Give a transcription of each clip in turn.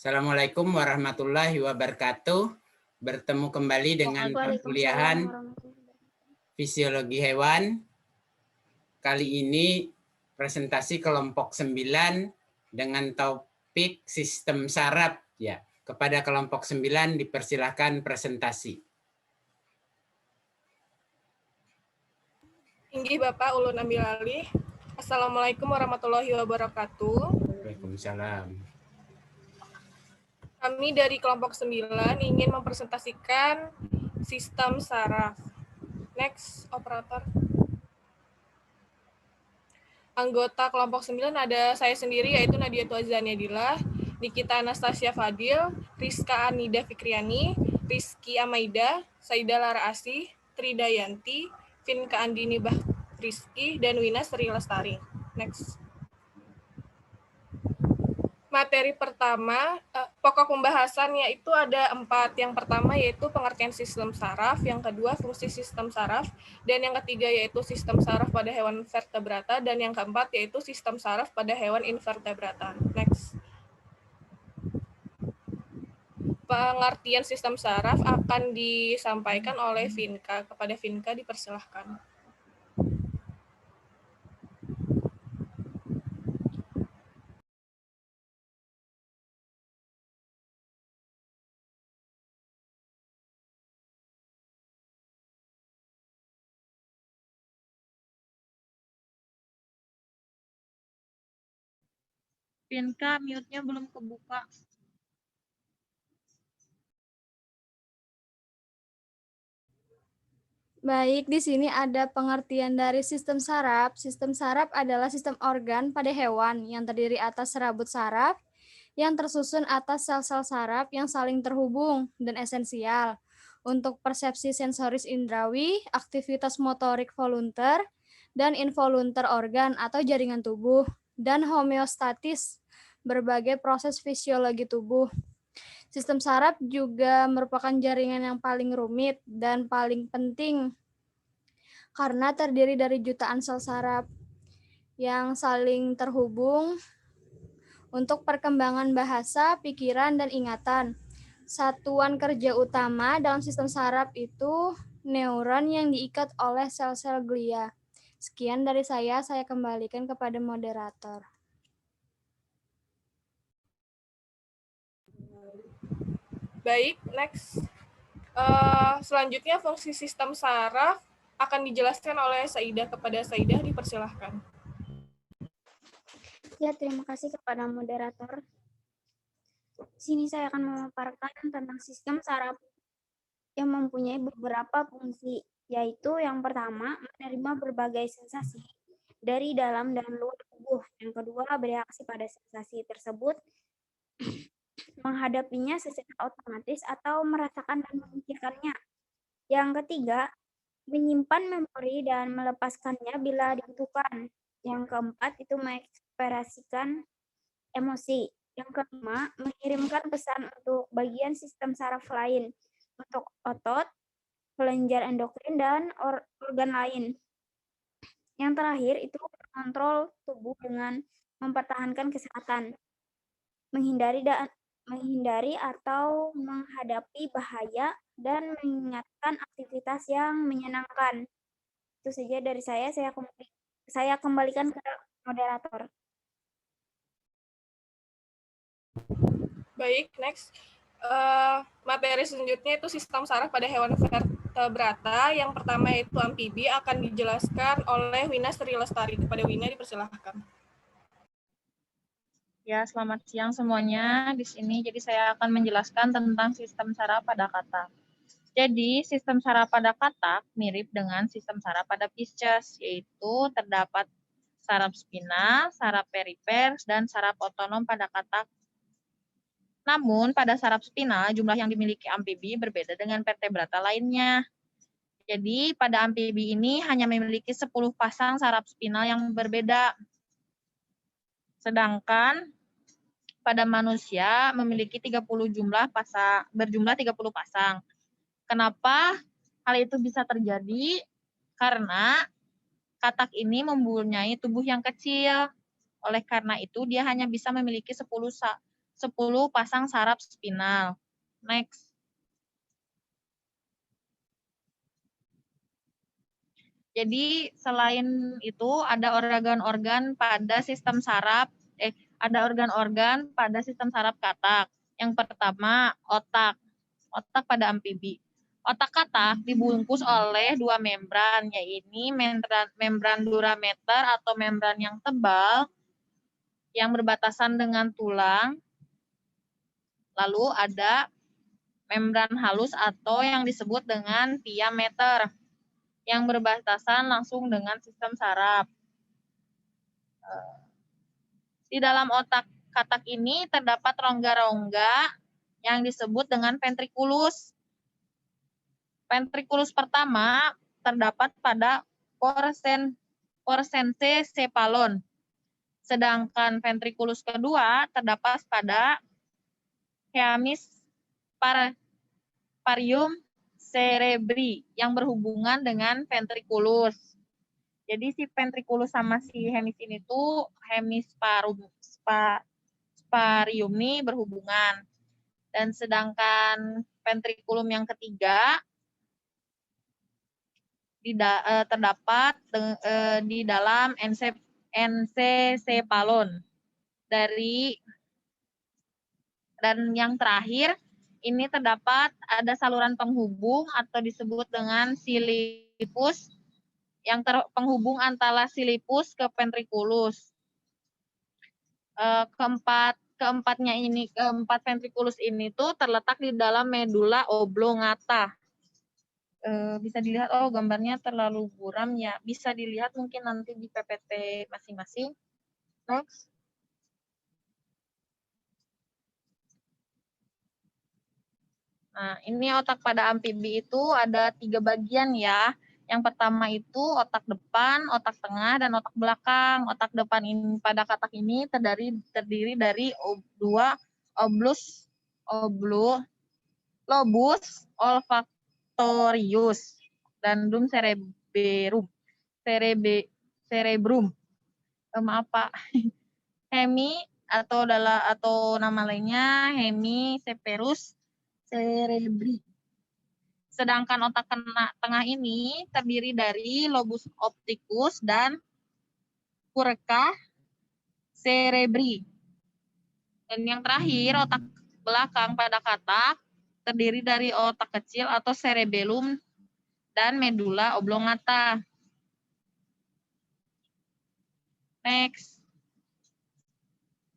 Assalamualaikum warahmatullahi wabarakatuh. Bertemu kembali dengan perkuliahan Fisiologi Hewan. Kali ini presentasi kelompok 9 dengan topik sistem saraf. Ya, kepada kelompok 9 dipersilahkan presentasi. Tinggi Bapak Ulun Ambil Alih. Assalamualaikum warahmatullahi wabarakatuh. Waalaikumsalam. Kami dari kelompok 9 ingin mempresentasikan sistem saraf. Next, operator. Anggota kelompok 9 ada saya sendiri, yaitu Nadia Tuazania Dilah, Nikita Anastasia Fadil, Rizka Anida Fikriani, Rizky Amaida, Saida Lara Asih, Tridayanti, Vinka Andini Rizky, dan Wina Sri Lestari. Next. Materi pertama, pokok pembahasannya itu ada 4. Yang pertama yaitu pengertian sistem saraf, yang kedua fungsi sistem saraf, dan yang ketiga yaitu sistem saraf pada hewan vertebrata, dan yang keempat yaitu sistem saraf pada hewan invertebrata. Next. Pengertian sistem saraf akan disampaikan oleh Vinka. Kepada Vinka dipersilahkan. Vinka, mute-nya belum kebuka. Baik, di sini ada pengertian dari sistem saraf. Sistem saraf adalah sistem organ pada hewan yang terdiri atas serabut saraf yang tersusun atas sel-sel saraf yang saling terhubung dan esensial untuk persepsi sensoris indrawi, aktivitas motorik volunter, dan involunter organ atau jaringan tubuh, dan homeostatis berbagai proses fisiologi tubuh. Sistem saraf juga merupakan jaringan yang paling rumit dan paling penting karena terdiri dari jutaan sel saraf yang saling terhubung untuk perkembangan bahasa, pikiran, dan ingatan. Satuan kerja utama dalam sistem saraf itu neuron yang diikat oleh sel-sel glia. Sekian dari saya kembalikan kepada moderator. Baik, next. Selanjutnya fungsi sistem saraf akan dijelaskan oleh Saidah. Kepada Saidah dipersilahkan. Ya, terima kasih kepada moderator. Di sini saya akan memaparkan tentang sistem saraf yang mempunyai beberapa fungsi, yaitu yang pertama, menerima berbagai sensasi dari dalam dan luar tubuh. Yang kedua, bereaksi pada sensasi tersebut, menghadapinya secara otomatis atau merasakan dan memikirkannya. Yang ketiga, menyimpan memori dan melepaskannya bila dibutuhkan. Yang keempat, itu mengekspresikan emosi. Yang kelima, mengirimkan pesan untuk bagian sistem saraf lain, untuk otot, kelenjar endokrin, dan organ lain. Yang terakhir, itu mengontrol tubuh dengan mempertahankan kesehatan, menghindari atau menghadapi bahaya, dan mengingatkan aktivitas yang menyenangkan. Itu saja dari saya kembalikan ke moderator. Baik, next. Materi selanjutnya itu sistem saraf pada hewan vertebrata. Yang pertama yaitu amfibi, akan dijelaskan oleh Wina Sri Lestari. Kepada Wina dipersilahkan. Ya, selamat siang semuanya. Di sini jadi saya akan menjelaskan tentang sistem saraf pada katak. Jadi, sistem saraf pada katak mirip dengan sistem saraf pada Pisces, yaitu terdapat saraf spina, saraf perifer, dan saraf otonom pada katak. Namun, pada saraf spina, jumlah yang dimiliki amfibi berbeda dengan vertebrata lainnya. Jadi, pada amfibi ini hanya memiliki 10 pasang saraf spinal yang berbeda. Sedangkan pada manusia memiliki 30 berjumlah 30 pasang. Kenapa hal itu bisa terjadi? Karena katak ini mempunyai tubuh yang kecil. Oleh karena itu dia hanya bisa memiliki 10 10 pasang saraf spinal. Next. Jadi selain itu ada organ-organ pada sistem saraf, ada organ-organ pada sistem saraf katak. Yang pertama otak, otak pada amfibi. Otak katak dibungkus oleh dua membran, yaitu membran durameter atau membran yang tebal yang berbatasan dengan tulang. Lalu ada membran halus atau yang disebut dengan diameter yang berbatasan langsung dengan sistem saraf. Di dalam otak katak ini terdapat rongga-rongga yang disebut dengan ventriculus. Ventriculus pertama terdapat pada porsense cephalon, sedangkan ventriculus kedua terdapat pada hemispherium cerebri yang berhubungan dengan ventriculus. Jadi si ventriculus sama si hemis ini tuh hemispherium ini berhubungan. Dan sedangkan ventriculum yang ketiga terdapat di dalam encephalon. Dan yang terakhir ini terdapat ada saluran penghubung atau disebut dengan silipus yang penghubung antara silipus ke ventriculus. Keempat ventriculus ini tuh terletak di dalam medula oblongata. Bisa dilihat, gambarnya terlalu buram ya. Bisa dilihat mungkin nanti di PPT masing-masing. Next. Nah, ini otak pada amfibi itu ada 3 bagian ya. Yang pertama itu otak depan, otak tengah, dan otak belakang. Otak depan ini pada katak ini terdiri dari 2 lobus olfaktorius dan dum cerebrum. Maaf Pak. Hemi atau nama lainnya hemicephalus cerebri. Sedangkan otak tengah ini terdiri dari lobus opticus dan purca cerebri. Dan yang terakhir, otak belakang pada katak terdiri dari otak kecil atau cerebellum dan medula oblongata. Next.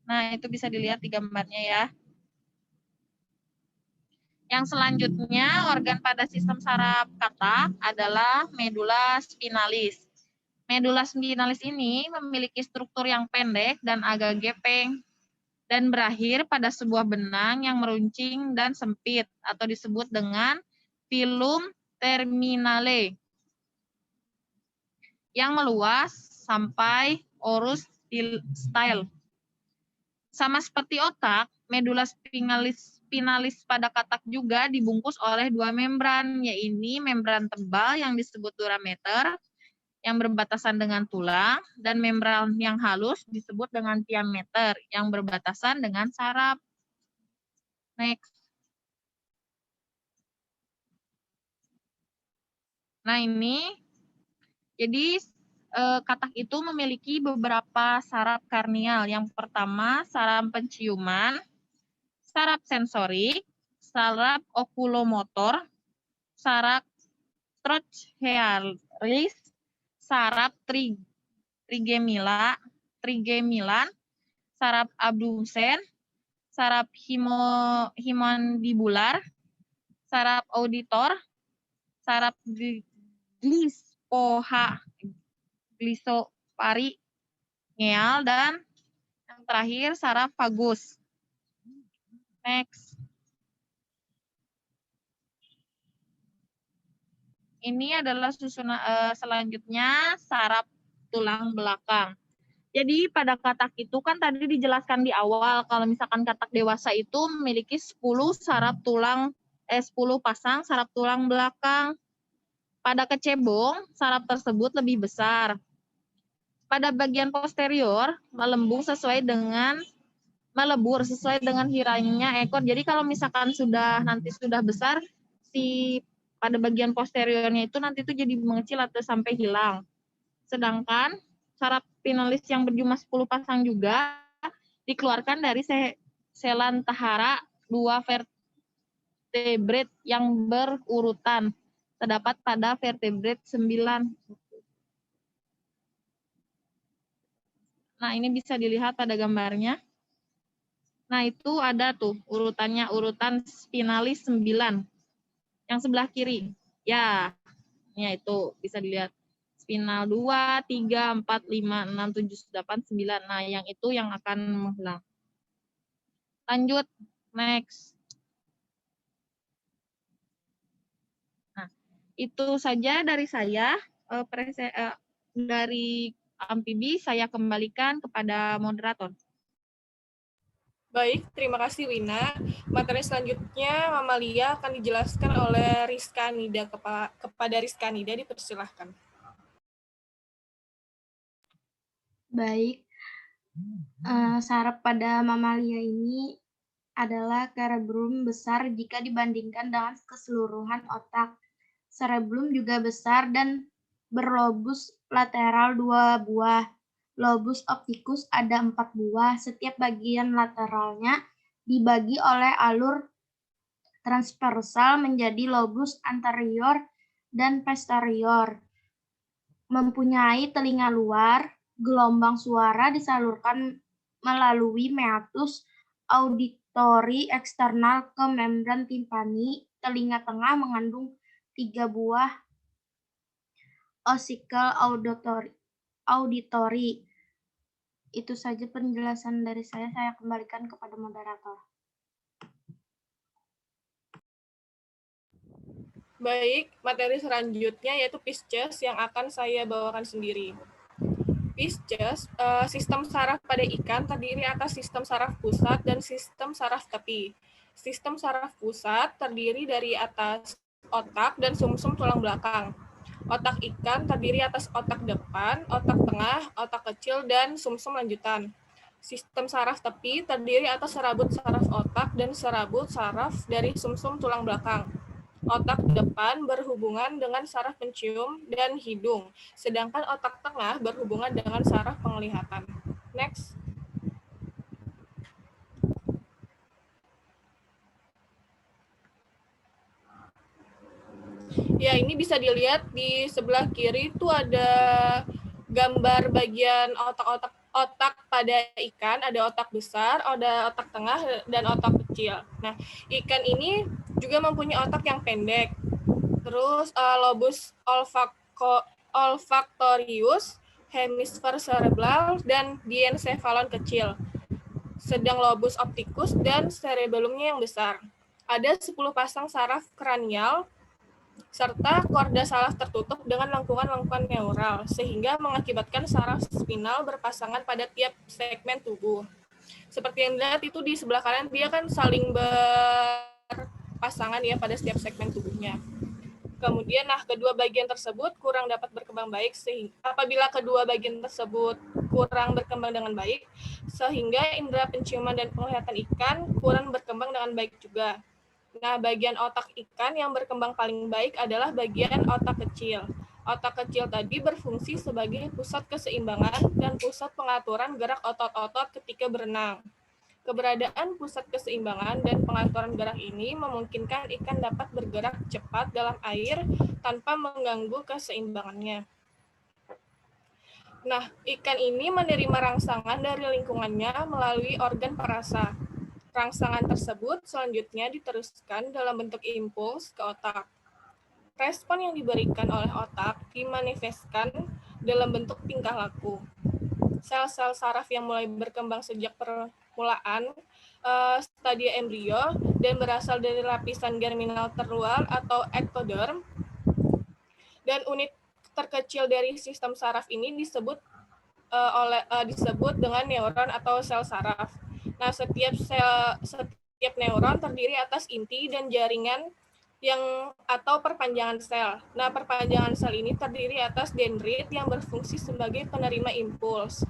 Nah, itu bisa dilihat di gambarnya ya. Yang selanjutnya, organ pada sistem saraf katak adalah medula spinalis. Medula spinalis ini memiliki struktur yang pendek dan agak gepeng, dan berakhir pada sebuah benang yang meruncing dan sempit, atau disebut dengan filum terminale, yang meluas sampai orus style. Sama seperti otak, medula spinalis pada katak juga dibungkus oleh 2 membran, yaitu membran tebal yang disebut durameter, yang berbatasan dengan tulang, dan membran yang halus disebut dengan diameter, yang berbatasan dengan saraf. Next. Nah ini, jadi katak itu memiliki beberapa saraf karnial. Yang pertama, saraf penciuman, saraf sensorik, saraf okulomotor, saraf trochlearis, saraf trigemilan, saraf abdusen, saraf himandibular, saraf auditor, saraf glisoparingeal, dan yang terakhir saraf vagus. Next. Ini adalah susunan selanjutnya saraf tulang belakang. Jadi pada katak itu kan tadi dijelaskan di awal kalau misalkan katak dewasa itu memiliki 10 pasang saraf tulang belakang. Pada kecebong, saraf tersebut lebih besar. Pada bagian posterior melembung sesuai dengan melebur sesuai dengan hiranya ekor. Jadi kalau misalkan nanti sudah besar, si pada bagian posteriornya itu nanti itu jadi mengecil atau sampai hilang. Sedangkan saraf finalis yang berjumlah 10 pasang juga dikeluarkan dari selantahara 2 vertebrate yang berurutan. Terdapat pada vertebrate 9. Nah, ini bisa dilihat pada gambarnya. Nah, itu ada tuh urutannya, urutan spinalis 9. Yang sebelah kiri. Ya, itu bisa dilihat. Spinal 2, 3, 4, 5, 6, 7, 8, 9. Nah, yang itu yang akan menghilang. Lanjut, next. Nah, itu saja dari saya. Dari amfibi, saya kembalikan kepada moderator. Baik, terima kasih Wina. Materi selanjutnya Mamalia akan dijelaskan oleh Rizka Nida. Kepada Rizka Nida dipersilahkan. Baik, saraf pada mamalia ini adalah cerebrum besar jika dibandingkan dengan keseluruhan otak. Cerebrum juga besar dan berlobus lateral 2 buah. Lobus opticus ada 4 buah. Setiap bagian lateralnya dibagi oleh alur transversal menjadi lobus anterior dan posterior. Mempunyai telinga luar, gelombang suara disalurkan melalui meatus auditori eksternal ke membran timpani. Telinga tengah mengandung 3 buah ossicle auditori. Itu saja penjelasan dari saya kembalikan kepada moderator. Baik, materi selanjutnya yaitu Pisces yang akan saya bawakan sendiri. Pisces, sistem saraf pada ikan terdiri atas sistem saraf pusat dan sistem saraf tepi. Sistem saraf pusat terdiri dari atas otak dan sumsum tulang belakang. Otak ikan terdiri atas otak depan, otak tengah, otak kecil, dan sumsum lanjutan. Sistem saraf tepi terdiri atas serabut saraf otak dan serabut saraf dari sumsum tulang belakang. Otak depan berhubungan dengan saraf pencium dan hidung, sedangkan otak tengah berhubungan dengan saraf penglihatan. Next. Ya, ini bisa dilihat di sebelah kiri itu ada gambar bagian otak pada ikan, ada otak besar, ada otak tengah, dan otak kecil. Nah, ikan ini juga mempunyai otak yang pendek. Terus lobus olfactorius, hemisfer cerebral, dan diencephalon kecil. Sedang lobus opticus dan cerebellumnya yang besar. Ada 10 pasang saraf kranial, serta korda saraf tertutup dengan lengkungan-lengkungan neural, sehingga mengakibatkan saraf spinal berpasangan pada tiap segmen tubuh. Seperti yang dilihat itu di sebelah kanan, dia kan saling berpasangan ya pada setiap segmen tubuhnya. Kemudian, kedua bagian tersebut kurang dapat berkembang baik, sehingga apabila kedua bagian tersebut kurang berkembang dengan baik, sehingga indera penciuman dan penglihatan ikan kurang berkembang dengan baik juga. Nah, bagian otak ikan yang berkembang paling baik adalah bagian otak kecil. Otak kecil tadi berfungsi sebagai pusat keseimbangan dan pusat pengaturan gerak otot-otot ketika berenang. Keberadaan pusat keseimbangan dan pengaturan gerak ini memungkinkan ikan dapat bergerak cepat dalam air tanpa mengganggu keseimbangannya. Nah, ikan ini menerima rangsangan dari lingkungannya melalui organ perasa. Rangsangan tersebut selanjutnya diteruskan dalam bentuk impuls ke otak. Respon yang diberikan oleh otak dimanifestkan dalam bentuk tingkah laku. Sel-sel saraf yang mulai berkembang sejak permulaan stadia embrio dan berasal dari lapisan germinal terluar atau ektoderm, dan unit terkecil dari sistem saraf ini disebut dengan neuron atau sel saraf. Nah, setiap neuron terdiri atas inti dan jaringan atau perpanjangan sel. Nah, perpanjangan sel ini terdiri atas dendrit yang berfungsi sebagai penerima impuls.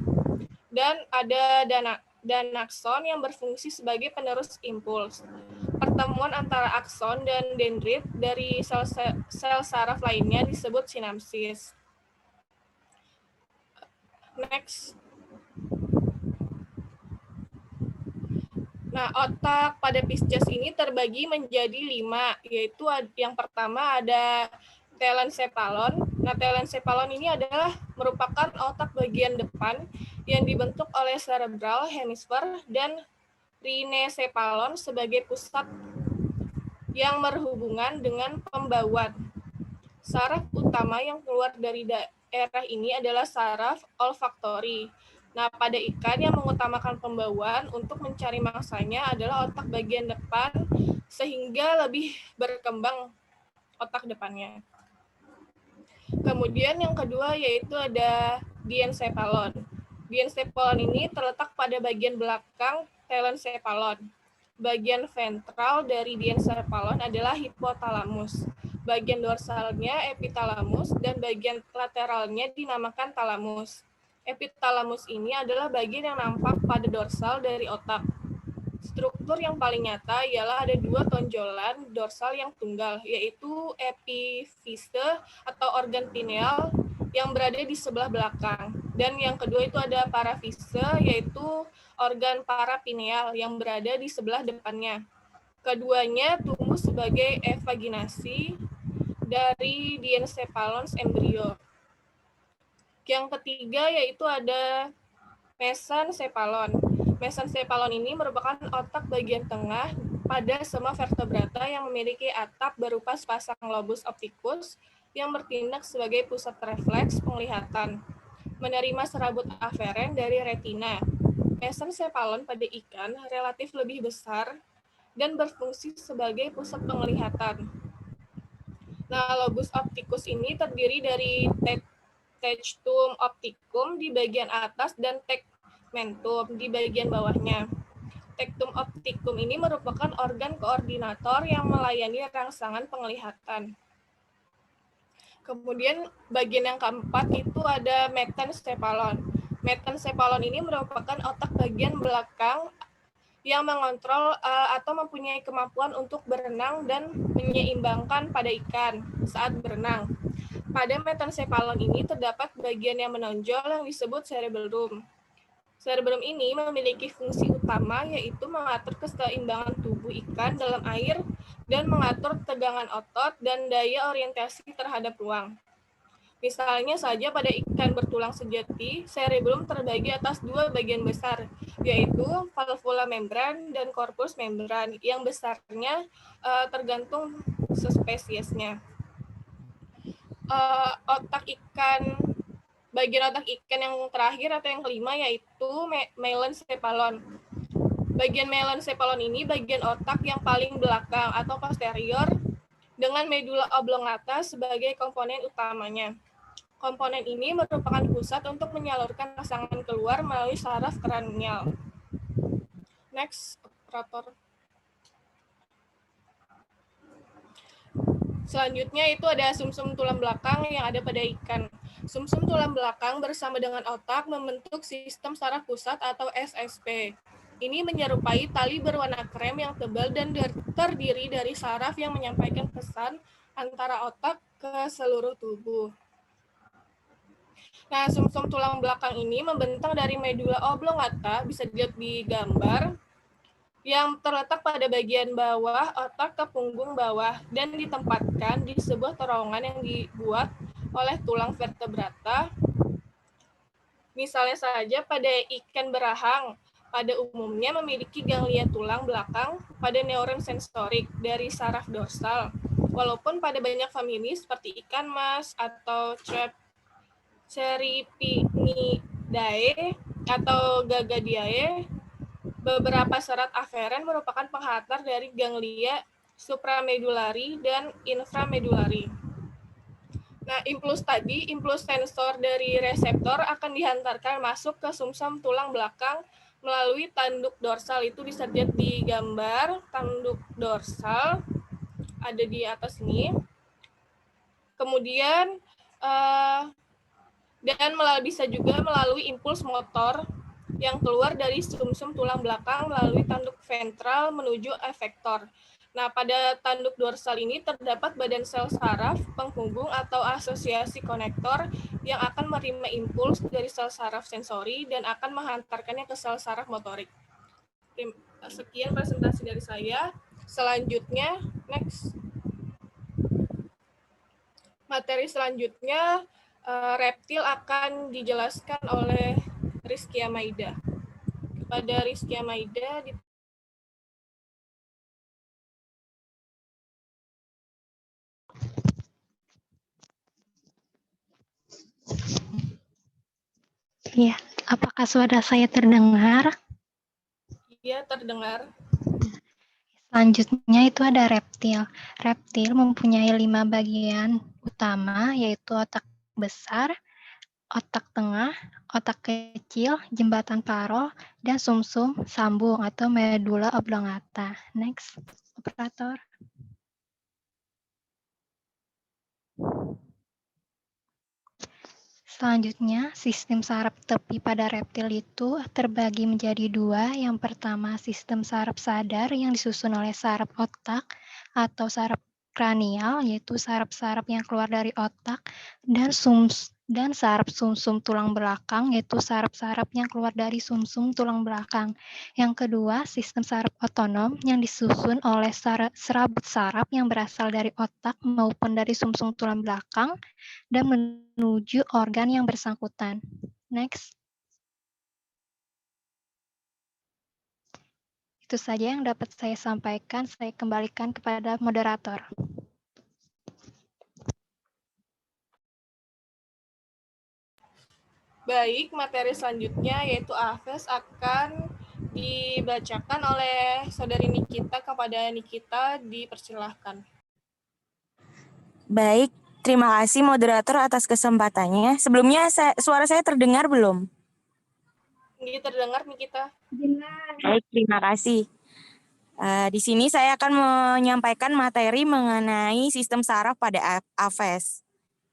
Dan ada dan akson yang berfungsi sebagai penerus impuls. Pertemuan antara akson dan dendrit dari sel saraf lainnya disebut sinapsis. Next. Nah, otak pada Pisces ini terbagi menjadi 5, yaitu yang pertama ada telencephalon. Nah, telencephalon ini adalah merupakan otak bagian depan yang dibentuk oleh cerebral hemisphere dan rhinecephalon sebagai pusat yang berhubungan dengan pembauan. Saraf utama yang keluar dari daerah ini adalah saraf olfaktori. Nah, pada ikan yang mengutamakan pembauan untuk mencari mangsanya adalah otak bagian depan, sehingga lebih berkembang otak depannya. Kemudian yang kedua yaitu ada diencephalon. Diencephalon ini terletak pada bagian belakang telencephalon. Bagian ventral dari diencephalon adalah hipotalamus. Bagian dorsalnya epitalamus dan bagian lateralnya dinamakan talamus. Epitalamus ini adalah bagian yang nampak pada dorsal dari otak. Struktur yang paling nyata ialah ada 2 tonjolan dorsal yang tunggal, yaitu epifise atau organ pineal yang berada di sebelah belakang. Dan yang kedua itu ada parafise, yaitu organ parapineal yang berada di sebelah depannya. Keduanya tumbuh sebagai evaginasi dari diencephalon embrio. Yang ketiga yaitu ada mesencephalon. Mesencephalon ini merupakan otak bagian tengah pada semua vertebrata yang memiliki atap berupa sepasang lobus opticus yang bertindak sebagai pusat refleks penglihatan, menerima serabut aferen dari retina. Mesencephalon pada ikan relatif lebih besar dan berfungsi sebagai pusat penglihatan. Nah, lobus opticus ini terdiri dari tectum opticum di bagian atas dan tegmentum di bagian bawahnya. Tectum opticum ini merupakan organ koordinator yang melayani rangsangan penglihatan. Kemudian bagian yang keempat itu ada metencephalon. Metencephalon ini merupakan otak bagian belakang yang mengontrol atau mempunyai kemampuan untuk berenang dan menyeimbangkan pada ikan saat berenang. Pada metencephalon ini terdapat bagian yang menonjol yang disebut cerebellum. Cerebellum ini memiliki fungsi utama yaitu mengatur keseimbangan tubuh ikan dalam air dan mengatur tegangan otot dan daya orientasi terhadap ruang. Misalnya saja pada ikan bertulang sejati, cerebellum terbagi atas 2 bagian besar, yaitu valvula membran dan corpus membran, yang besarnya tergantung spesiesnya. Bagian otak ikan yang terakhir atau yang kelima yaitu melencephalon. Bagian melencephalon ini bagian otak yang paling belakang atau posterior dengan medula oblongata sebagai komponen utamanya. Komponen ini merupakan pusat untuk menyalurkan rangsangan keluar melalui saraf kranial. Next, operator. Selanjutnya itu ada sumsum tulang belakang yang ada pada ikan. Sumsum tulang belakang bersama dengan otak membentuk sistem saraf pusat atau SSP. Ini menyerupai tali berwarna krem yang tebal dan terdiri dari saraf yang menyampaikan pesan antara otak ke seluruh tubuh. Nah, sumsum tulang belakang ini membentang dari medula oblongata, bisa dilihat di gambar, yang terletak pada bagian bawah otak ke punggung bawah dan ditempatkan di sebuah terowongan yang dibuat oleh tulang vertebrata. Misalnya saja pada ikan berahang, pada umumnya memiliki ganglia tulang belakang pada neuron sensorik dari saraf dorsal. Walaupun pada banyak famili seperti ikan mas atau Ceripinidae atau Gagadiae, beberapa serat aferen merupakan penghantar dari ganglia supramedulari dan inframedulari. Nah, impuls sensor dari reseptor akan dihantarkan masuk ke sumsum tulang belakang melalui tanduk dorsal. Itu bisa dilihat di gambar tanduk dorsal, ada di atas ini. Kemudian, dan bisa juga melalui impuls motor yang keluar dari sumsum tulang belakang melalui tanduk ventral menuju efektor. Nah, pada tanduk dorsal ini terdapat badan sel saraf, penghubung atau asosiasi konektor yang akan menerima impuls dari sel saraf sensori dan akan menghantarkannya ke sel saraf motorik. Sekian presentasi dari saya. Selanjutnya, next. Materi selanjutnya, reptil akan dijelaskan oleh Rizky Amaida. Kepada Rizky Amaida, Iya, apakah suara saya terdengar? Iya, terdengar. Selanjutnya itu ada reptil. Reptil mempunyai 5 bagian utama, yaitu otak besar, otak tengah, otak kecil, jembatan Paro, dan sumsum sambung atau medula oblongata. Next, operator. Selanjutnya, sistem saraf tepi pada reptil itu terbagi menjadi 2. Yang pertama, sistem saraf sadar yang disusun oleh saraf otak atau saraf kranial, yaitu saraf-saraf yang keluar dari otak, dan saraf sumsum tulang belakang, yaitu saraf-saraf yang keluar dari sumsum tulang belakang. Yang kedua, sistem saraf otonom yang disusun oleh serabut saraf yang berasal dari otak maupun dari sumsum tulang belakang dan menuju organ yang bersangkutan. Next. Itu saja yang dapat saya sampaikan. Saya kembalikan kepada moderator. Baik, materi selanjutnya yaitu AFES akan dibacakan oleh saudari Nikita. Kepada Nikita dipersilahkan. Baik, terima kasih moderator atas kesempatannya. Sebelumnya suara saya terdengar belum? Ini terdengar Nikita. Baik, terima kasih. Di sini saya akan menyampaikan materi mengenai sistem saraf pada AFES.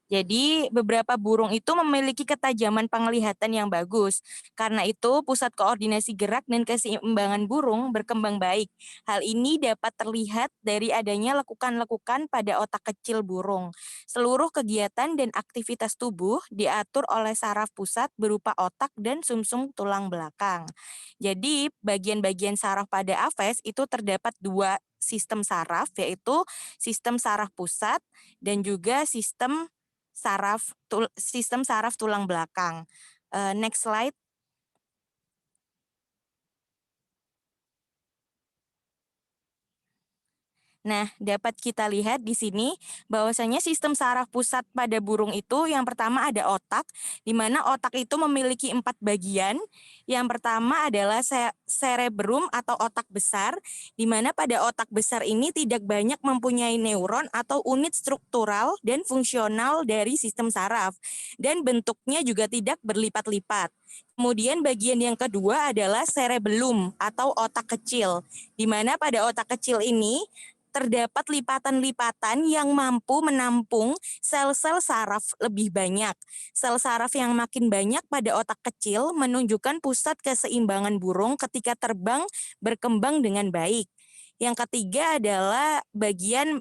Jadi beberapa burung itu memiliki ketajaman penglihatan yang bagus. Karena itu pusat koordinasi gerak dan keseimbangan burung berkembang baik. Hal ini dapat terlihat dari adanya lekukan-lekukan pada otak kecil burung. Seluruh kegiatan dan aktivitas tubuh diatur oleh saraf pusat berupa otak dan sumsum tulang belakang. Jadi bagian-bagian saraf pada AFES itu terdapat 2 sistem saraf, yaitu sistem saraf pusat dan juga sistem saraf tulang belakang. Next slide. Nah, dapat kita lihat di sini bahwasanya sistem saraf pusat pada burung itu yang pertama ada otak, di mana otak itu memiliki 4 bagian. Yang pertama adalah cerebrum atau otak besar, di mana pada otak besar ini tidak banyak mempunyai neuron atau unit struktural dan fungsional dari sistem saraf, dan bentuknya juga tidak berlipat-lipat. Kemudian bagian yang kedua adalah cerebellum atau otak kecil, di mana pada otak kecil ini terdapat lipatan-lipatan yang mampu menampung sel-sel saraf lebih banyak. Sel saraf yang makin banyak pada otak kecil menunjukkan pusat keseimbangan burung ketika terbang berkembang dengan baik. Yang ketiga adalah bagian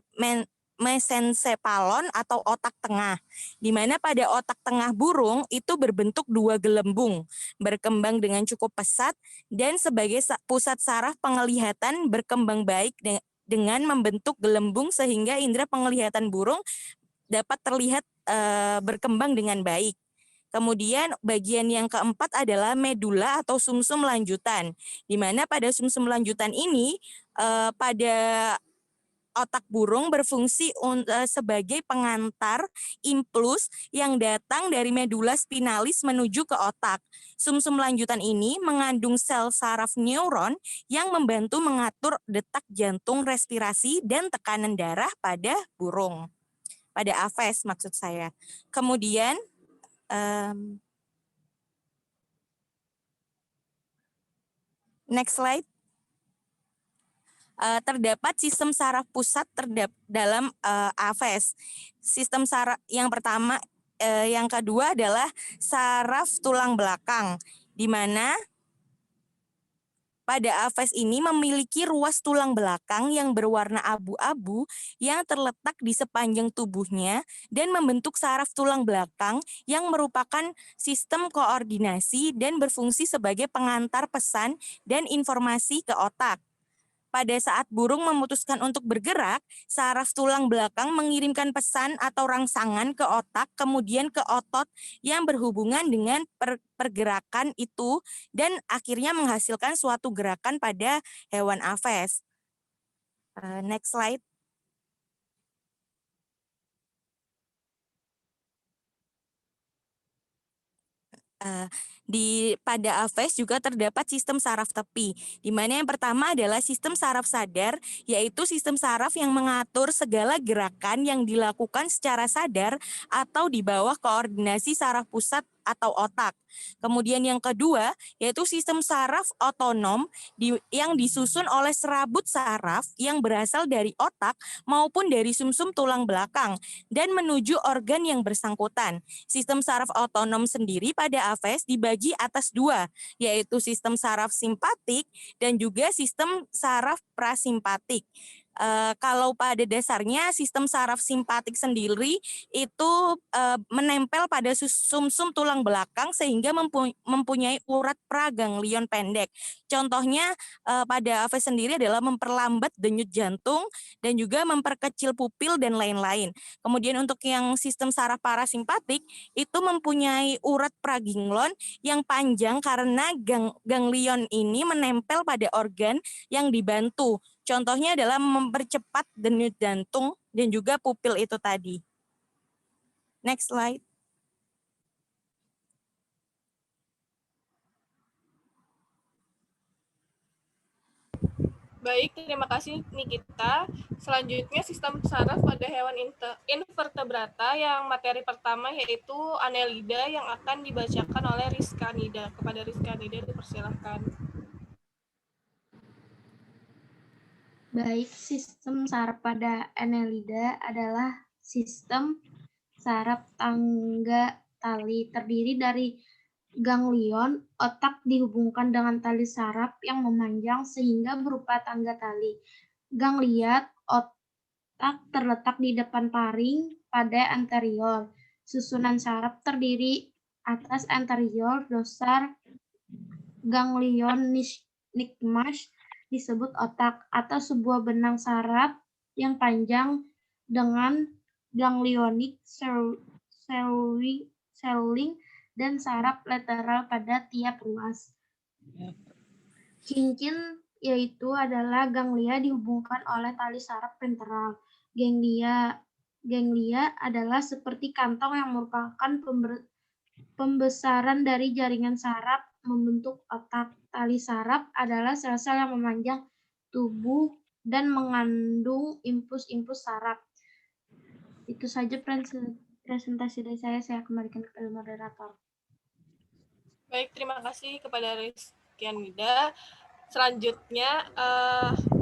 mesencephalon atau otak tengah, di mana pada otak tengah burung itu berbentuk 2 gelembung, berkembang dengan cukup pesat dan sebagai pusat saraf penglihatan berkembang baik dengan membentuk gelembung sehingga indera penglihatan burung dapat terlihat berkembang dengan baik. Kemudian bagian yang keempat adalah medula atau sumsum lanjutan, di mana pada sumsum lanjutan ini pada otak burung berfungsi sebagai pengantar impuls yang datang dari medula spinalis menuju ke otak. Sumsum lanjutan ini mengandung sel saraf neuron yang membantu mengatur detak jantung, respirasi, dan tekanan darah pada burung. Pada AFES maksud saya. Kemudian next slide. Terdapat sistem saraf pusat dalam AFES. Sistem saraf yang pertama, yang kedua adalah saraf tulang belakang, di mana pada aves ini memiliki ruas tulang belakang yang berwarna abu-abu yang terletak di sepanjang tubuhnya dan membentuk saraf tulang belakang yang merupakan sistem koordinasi dan berfungsi sebagai pengantar pesan dan informasi ke otak. Pada saat burung memutuskan untuk bergerak, saraf tulang belakang mengirimkan pesan atau rangsangan ke otak, kemudian ke otot yang berhubungan dengan pergerakan itu, dan akhirnya menghasilkan suatu gerakan pada hewan aves. Next slide. Pada aves juga terdapat sistem saraf tepi, di mana yang pertama adalah sistem saraf sadar, yaitu sistem saraf yang mengatur segala gerakan yang dilakukan secara sadar atau di bawah koordinasi saraf pusat atau otak. Kemudian yang kedua, yaitu sistem saraf otonom yang disusun oleh serabut saraf yang berasal dari otak maupun dari sumsum tulang belakang dan menuju organ yang bersangkutan. Sistem saraf otonom sendiri pada aves dibagi atas dua, yaitu sistem saraf simpatik dan juga sistem saraf prasimpatik. Kalau pada dasarnya sistem saraf simpatik sendiri itu menempel pada sumsum tulang belakang sehingga mempunyai urat praganglion pendek. Contohnya pada aves sendiri adalah memperlambat denyut jantung dan juga memperkecil pupil dan lain-lain. Kemudian untuk yang sistem saraf parasimpatik itu mempunyai urat praganglion yang panjang karena ganglion ini menempel pada organ yang dibantu. Contohnya adalah mempercepat denyut jantung dan juga pupil itu tadi. Next slide. Baik, terima kasih Nikita. Selanjutnya sistem saraf pada hewan invertebrata yang materi pertama yaitu Annelida yang akan dibacakan oleh Rizka Nida. Kepada Rizka Nida dipersilahkan. Baik, sistem saraf pada Annelida adalah sistem saraf tangga tali terdiri dari ganglion, otak dihubungkan dengan tali saraf yang memanjang sehingga berupa tangga tali. Ganglia otak terletak di depan paring pada anterior. Susunan saraf terdiri atas anterior, dorsal, ganglion nigmas disebut otak, atau sebuah benang saraf yang panjang dengan ganglionik selling dan saraf lateral pada tiap ruas. Cincin yaitu adalah ganglia dihubungkan oleh tali saraf ventral. Ganglia adalah seperti kantong yang merupakan pembesaran dari jaringan saraf membentuk otak. Tali saraf adalah sel-sel yang memanjang tubuh dan mengandung impuls-impuls saraf. Itu saja presentasi dari saya kembalikan kepada moderator. Baik, terima kasih kepada Rizky Nida. Selanjutnya,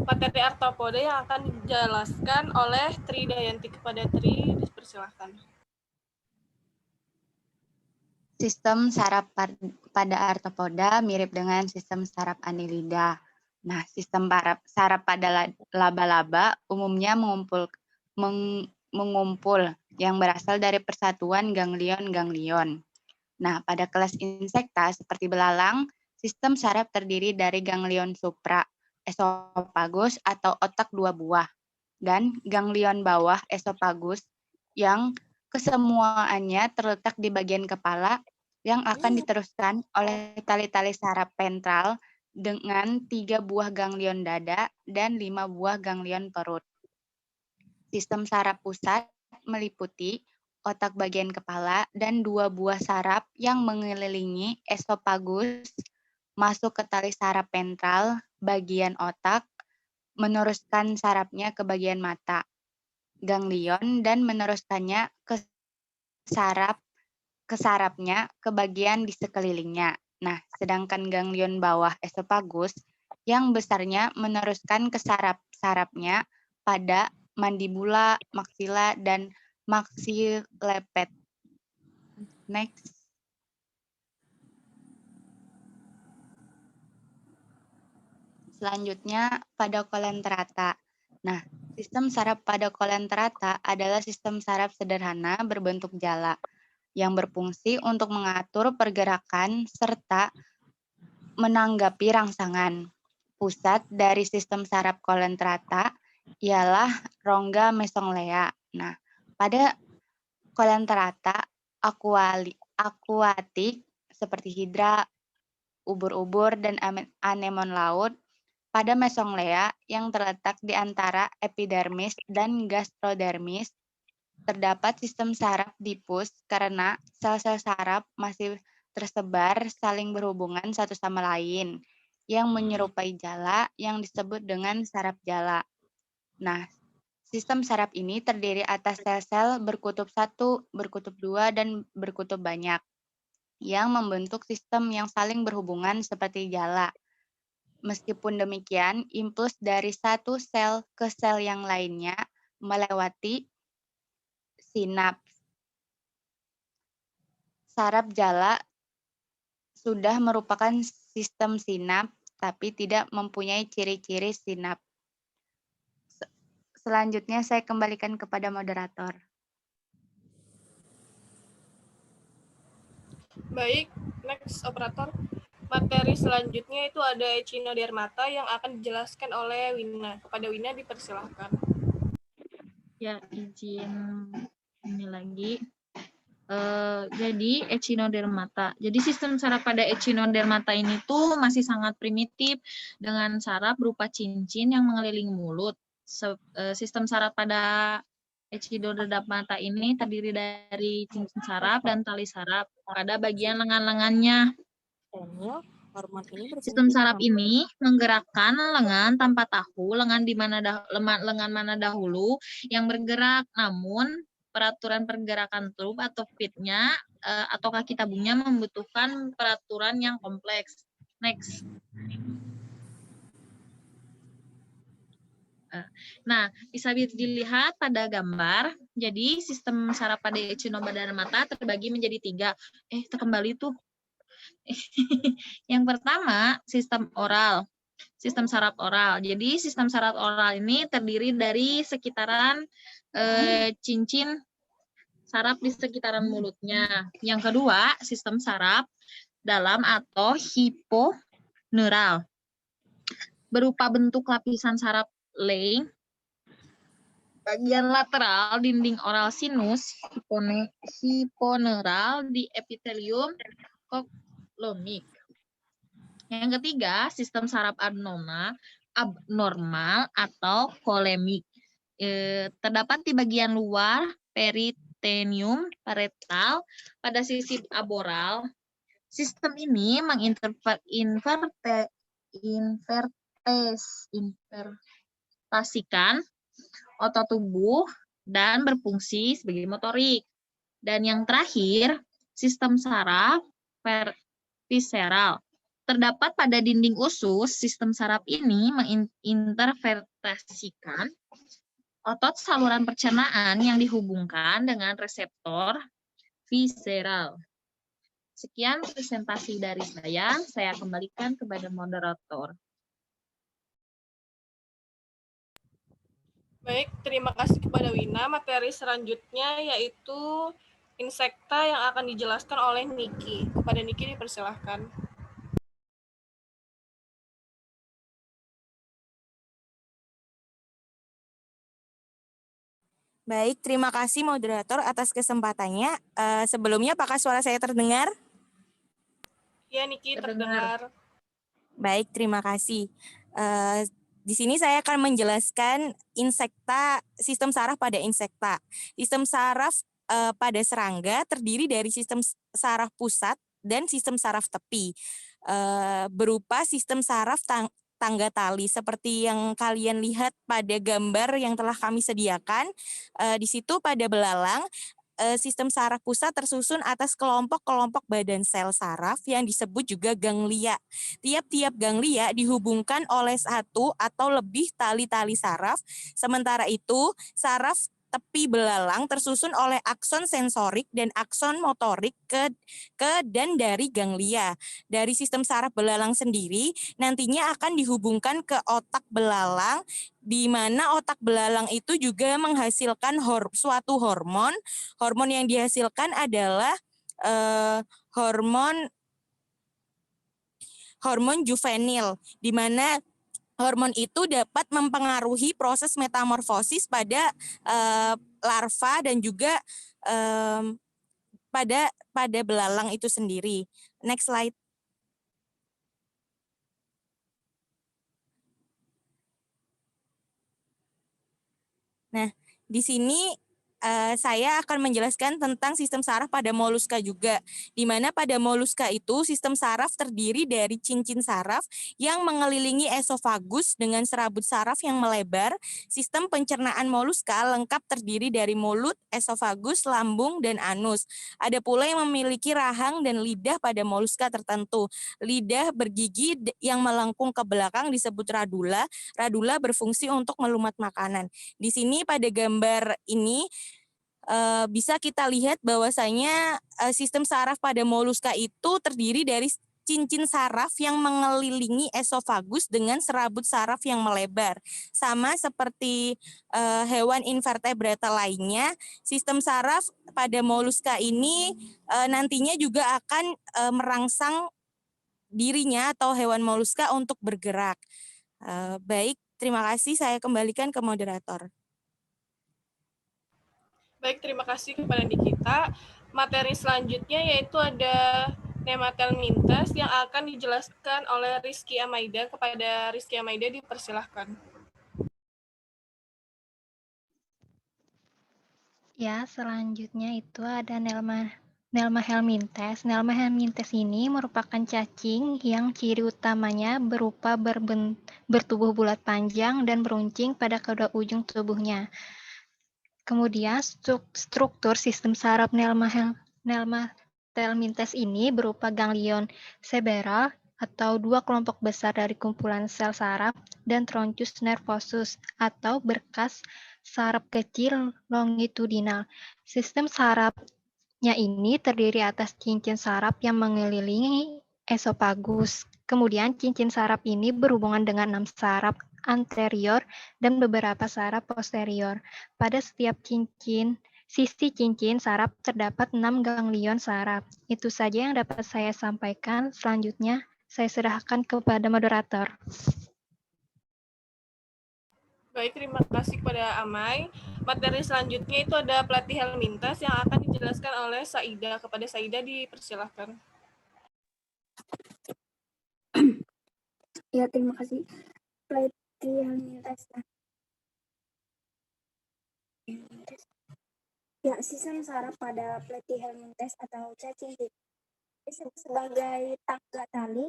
materi arthropoda yang akan dijelaskan oleh Tri Dayanti. Kepada Tri, dipersilahkan. Sistem saraf pada arthropoda mirip dengan sistem saraf Annelida. Nah, sistem saraf pada laba-laba umumnya mengumpul yang berasal dari persatuan ganglion-ganglion. Nah, pada kelas insekta seperti belalang, sistem saraf terdiri dari ganglion supra, esofagus atau otak 2 buah, dan ganglion bawah esofagus yang kesemuanya terletak di bagian kepala yang akan diteruskan oleh tali-tali saraf ventral dengan 3 buah ganglion dada dan 5 buah ganglion perut. Sistem saraf pusat meliputi otak bagian kepala dan 2 buah saraf yang mengelilingi esofagus masuk ke tali saraf ventral bagian otak, meneruskan sarafnya ke bagian mata, ganglion, dan meneruskannya ke sarafnya ke bagian di sekelilingnya. Nah, sedangkan ganglion bawah esofagus yang besarnya meneruskan ke saraf-sarafnya pada mandibula, maksila, dan maksilepet. Next. Selanjutnya, pada kolenterata. Nah, sistem saraf pada kolenterata adalah sistem saraf sederhana berbentuk jala yang berfungsi untuk mengatur pergerakan serta menanggapi rangsangan. Pusat dari sistem saraf kolenterata ialah rongga mesenglea. Nah, pada kolenterata akuatik seperti hidra, ubur-ubur, dan anemon laut, pada mesenglea yang terletak di antara epidermis dan gastrodermis, terdapat sistem saraf difus karena sel-sel saraf masih tersebar saling berhubungan satu sama lain yang menyerupai jala yang disebut dengan saraf jala. Nah, sistem saraf ini terdiri atas sel-sel berkutub 1, berkutub 2, dan berkutub banyak yang membentuk sistem yang saling berhubungan seperti jala. Meskipun demikian, impuls dari satu sel ke sel yang lainnya melewati sinaps. Saraf jala sudah merupakan sistem sinaps, tapi tidak mempunyai ciri-ciri sinaps. Selanjutnya saya kembalikan kepada moderator. Baik, next operator. Materi selanjutnya itu ada echinodermata yang akan dijelaskan oleh Wina. Kepada Wina dipersilahkan. Ya, izin ini lagi. Jadi echinodermata. Jadi sistem saraf pada echinodermata ini tuh masih sangat primitif dengan saraf berupa cincin yang mengelilingi mulut. Sistem saraf pada echinodermata ini terdiri dari cincin saraf dan tali saraf pada bagian lengan-lengannya. Sistem saraf ini menggerakkan lengan tanpa tahu, lengan mana dahulu yang bergerak, namun peraturan pergerakan truk atau fitnya atau kaki tabungnya membutuhkan peraturan yang kompleks. Next. Nah, bisa dilihat pada gambar. Jadi sistem saraf pada echinodermata terbagi menjadi 3. Kembali tuh. Yang pertama, sistem oral. Sistem saraf oral. Jadi sistem saraf oral ini terdiri dari sekitaran cincin saraf di sekitaran mulutnya. Yang kedua, sistem saraf dalam atau hiponeural. Berupa bentuk lapisan saraf lain, bagian lateral dinding oral sinus hiponeural di epitelium coklomik. Yang ketiga, sistem saraf abnormal atau kolemik. Terdapat di bagian luar peritoneum paretal pada sisi aboral. Sistem ini menginterpretasikan otot tubuh dan berfungsi sebagai motorik. Dan yang terakhir, sistem saraf visceral. Terdapat pada dinding usus, sistem saraf ini menginterpretasikan otot saluran pencernaan yang dihubungkan dengan reseptor visceral. Sekian presentasi dari saya kembalikan kepada moderator. Baik, terima kasih kepada Wina. Materi selanjutnya yaitu insekta yang akan dijelaskan oleh Niki. Kepada Niki dipersilahkan. Baik, terima kasih moderator atas kesempatannya. Sebelumnya, apakah suara saya terdengar? Ya, Niki terdengar. Baik, terima kasih. Di sini saya akan menjelaskan sistem saraf pada insekta. Sistem saraf pada serangga terdiri dari sistem saraf pusat dan sistem saraf tepi. Berupa sistem saraf tangga tali seperti yang kalian lihat pada gambar yang telah kami sediakan. Di situ pada belalang, sistem saraf pusat tersusun atas kelompok-kelompok badan sel saraf yang disebut juga ganglia. Tiap-tiap ganglia dihubungkan oleh satu atau lebih tali-tali saraf. Sementara itu, saraf tepi belalang tersusun oleh akson sensorik dan akson motorik ke dan dari ganglia. Dari sistem saraf belalang sendiri nantinya akan dihubungkan ke otak belalang, di mana otak belalang itu juga menghasilkan suatu hormon. Hormon yang dihasilkan adalah hormon juvenil, di mana hormon itu dapat mempengaruhi proses metamorfosis pada larva dan juga pada belalang itu sendiri. Next slide. Nah, di sini saya akan menjelaskan tentang sistem saraf pada moluska juga, di mana pada moluska itu sistem saraf terdiri dari cincin saraf yang mengelilingi esofagus dengan serabut saraf yang melebar. Sistem pencernaan moluska lengkap terdiri dari mulut, esofagus, lambung, dan anus. Ada pula yang memiliki rahang dan lidah pada moluska tertentu. Lidah bergigi yang melengkung ke belakang disebut radula. Radula berfungsi untuk melumat makanan. Di sini pada gambar ini bisa kita lihat bahwasanya sistem saraf pada moluska itu terdiri dari cincin saraf yang mengelilingi esofagus dengan serabut saraf yang melebar. Sama seperti hewan invertebrata lainnya, sistem saraf pada moluska ini nantinya juga akan merangsang dirinya atau hewan moluska untuk bergerak. Baik, terima kasih. Saya kembalikan ke moderator. Baik, terima kasih kepada Nikita. Materi selanjutnya yaitu ada Nemathelminthes yang akan dijelaskan oleh Rizky Amaida. Kepada Rizky Amaida dipersilahkan. Ya, selanjutnya itu ada Nelmahelminthes. Nelmahelminthes ini merupakan cacing yang ciri utamanya berupa bertubuh bulat panjang dan beruncing pada kedua ujung tubuhnya. Kemudian struktur sistem saraf Nelmahelminthes ini berupa ganglion serebral atau dua kelompok besar dari kumpulan sel saraf dan troncus nervosus atau berkas saraf kecil longitudinal. Sistem sarafnya ini terdiri atas cincin saraf yang mengelilingi esofagus. Kemudian cincin saraf ini berhubungan dengan 6 saraf anterior dan beberapa saraf posterior. Pada setiap sisi cincin saraf terdapat 6 ganglion saraf. Itu saja yang dapat saya sampaikan. Selanjutnya saya serahkan kepada moderator. Baik, terima kasih kepada Amai. Materi selanjutnya itu ada Platyhelminthes yang akan dijelaskan oleh Saida. Kepada Saida dipersilahkan. Ya, terima kasih. Platyhelminthes. Ya, sistem saraf pada Platyhelminthes atau cacing disebut sebagai tangga tali.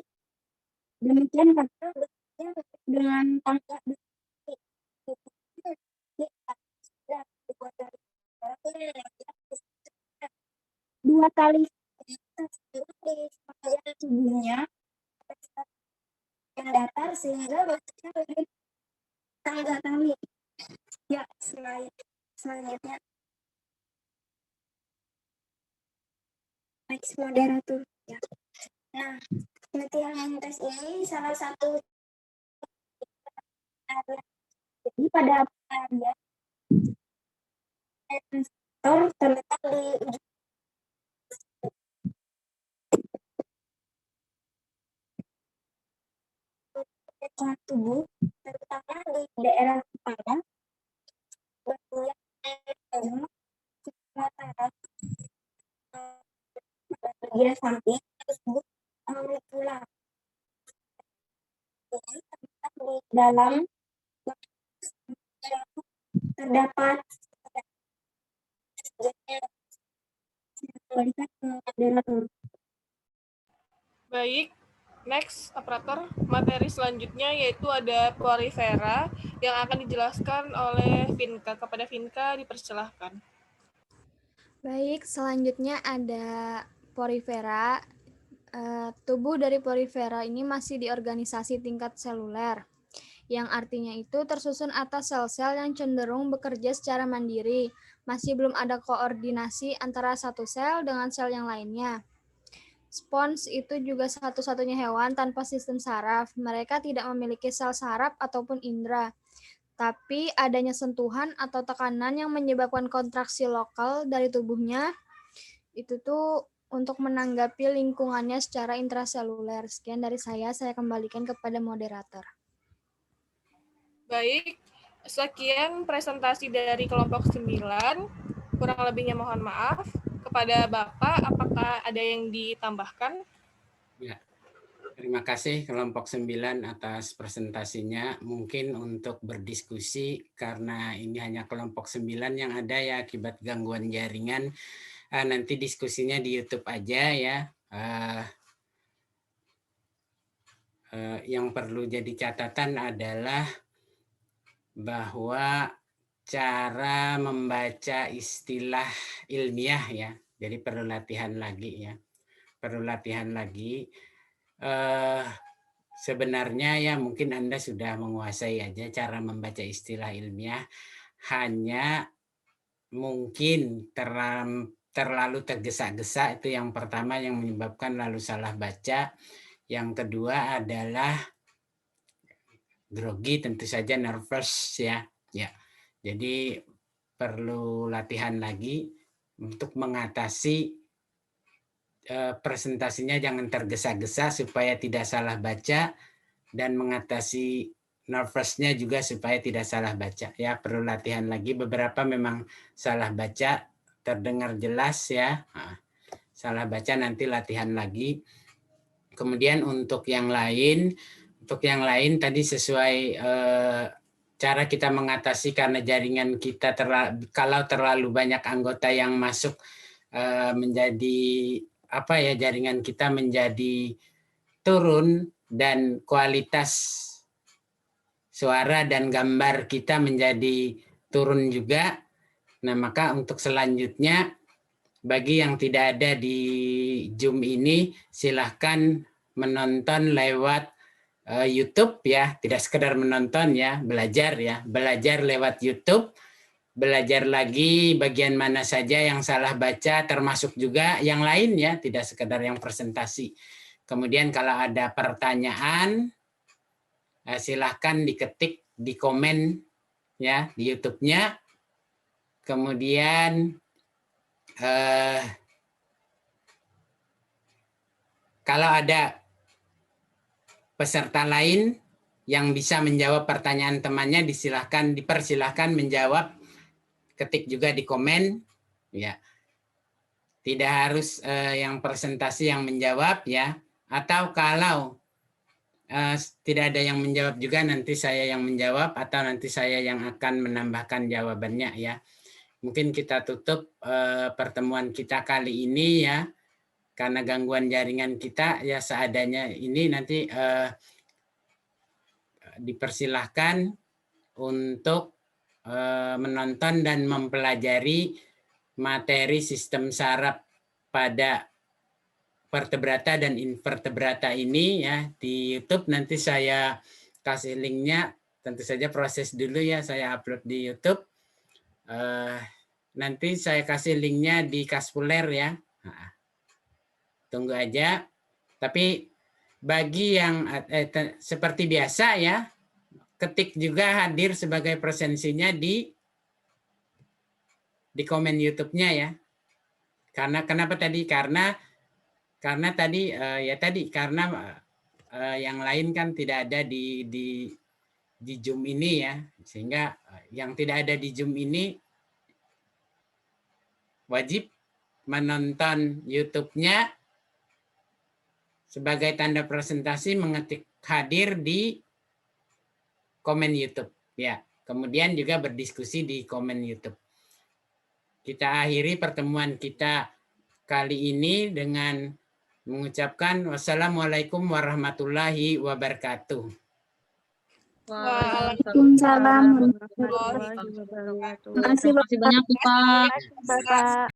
Demikian kata dengan tangga dua tali di sepanjang tubuhnya yang datar sehingga bentuknya menjadi tangga tali. Ya, selanjutnya next moderator. Ya. Nah, Platyhelminthes ini salah satu jadi pada area sensor terletak di ujung tubuh, terutama di daerah kepala, bagian bagian samping disebut auricula. Di dalam terdapat Baik, next operator. Materi selanjutnya yaitu ada Porifera yang akan dijelaskan oleh Vinka. Kepada Vinka dipersilahkan. Baik, selanjutnya ada Porifera. Tubuh dari Porifera ini masih di organisasi tingkat seluler. yang artinya itu tersusun atas sel-sel yang cenderung bekerja secara mandiri. Masih belum ada koordinasi antara satu sel dengan sel yang lainnya. Spons itu juga satu-satunya hewan tanpa sistem saraf. Mereka tidak memiliki sel saraf ataupun indera. Tapi adanya sentuhan atau tekanan yang menyebabkan kontraksi lokal dari tubuhnya, itu tuh untuk menanggapi lingkungannya secara intraseluler. Sekian dari saya kembalikan kepada moderator. Baik, sekian presentasi dari kelompok 9. Kurang lebihnya mohon maaf. Kepada Bapak, apakah ada yang ditambahkan? Ya. Terima kasih kelompok 9 atas presentasinya. Mungkin untuk berdiskusi, karena ini hanya kelompok 9 yang ada ya akibat gangguan jaringan. Nanti diskusinya di YouTube aja ya. Yang perlu jadi catatan adalah bahwa cara membaca istilah ilmiah ya. Jadi perlu latihan lagi ya. Perlu latihan lagi. Sebenarnya ya mungkin Anda sudah menguasai aja cara membaca istilah ilmiah. Hanya mungkin terlalu tergesa-gesa, itu yang pertama yang menyebabkan lalu salah baca. Yang kedua adalah grogi, tentu saja nervous ya. Jadi perlu latihan lagi untuk mengatasi presentasinya, jangan tergesa-gesa supaya tidak salah baca, dan mengatasi nervousnya juga supaya tidak salah baca ya. Perlu latihan lagi. Beberapa memang salah baca terdengar jelas ya. Salah baca nanti latihan lagi. Kemudian untuk yang lain tadi sesuai cara kita mengatasi, karena jaringan kita kalau terlalu banyak anggota yang masuk menjadi jaringan kita menjadi turun dan kualitas suara dan gambar kita menjadi turun juga. Nah, maka untuk selanjutnya, bagi yang tidak ada di Zoom ini, silahkan menonton lewat YouTube ya, tidak sekedar menonton ya, belajar lewat YouTube, belajar lagi bagian mana saja yang salah baca, termasuk juga yang lain ya, tidak sekedar yang presentasi. Kemudian kalau ada pertanyaan, silahkan diketik di komen ya di YouTube-nya. Kemudian kalau ada peserta lain yang bisa menjawab pertanyaan temannya, dipersilahkan menjawab, ketik juga di komen ya. Tidak harus yang presentasi yang menjawab ya. Atau kalau tidak ada yang menjawab juga, nanti saya yang menjawab atau nanti saya yang akan menambahkan jawabannya ya. Mungkin kita tutup pertemuan kita kali ini ya, karena gangguan jaringan kita ya seadanya ini. Nanti dipersilahkan untuk menonton dan mempelajari materi sistem saraf pada vertebrata dan invertebrata ini ya di YouTube. Nanti saya kasih linknya, tentu saja proses dulu ya, saya upload di YouTube. Nanti saya kasih linknya di Kaspuler ya. Tunggu aja. Tapi bagi yang seperti biasa ya, ketik juga hadir sebagai presensinya di komen YouTube-nya ya. Karena kenapa tadi? Karena tadi karena yang lain kan tidak ada di Zoom ini ya, sehingga yang tidak ada di Zoom ini wajib menonton YouTube-nya sebagai tanda presentasi, mengetik hadir di komen YouTube ya. Kemudian juga berdiskusi di komen YouTube. Kita akhiri pertemuan kita kali ini dengan mengucapkan wassalamualaikum warahmatullahi wabarakatuh. Waalaikumsalam warahmatullahi wabarakatuh. Terima kasih banyak Bapak.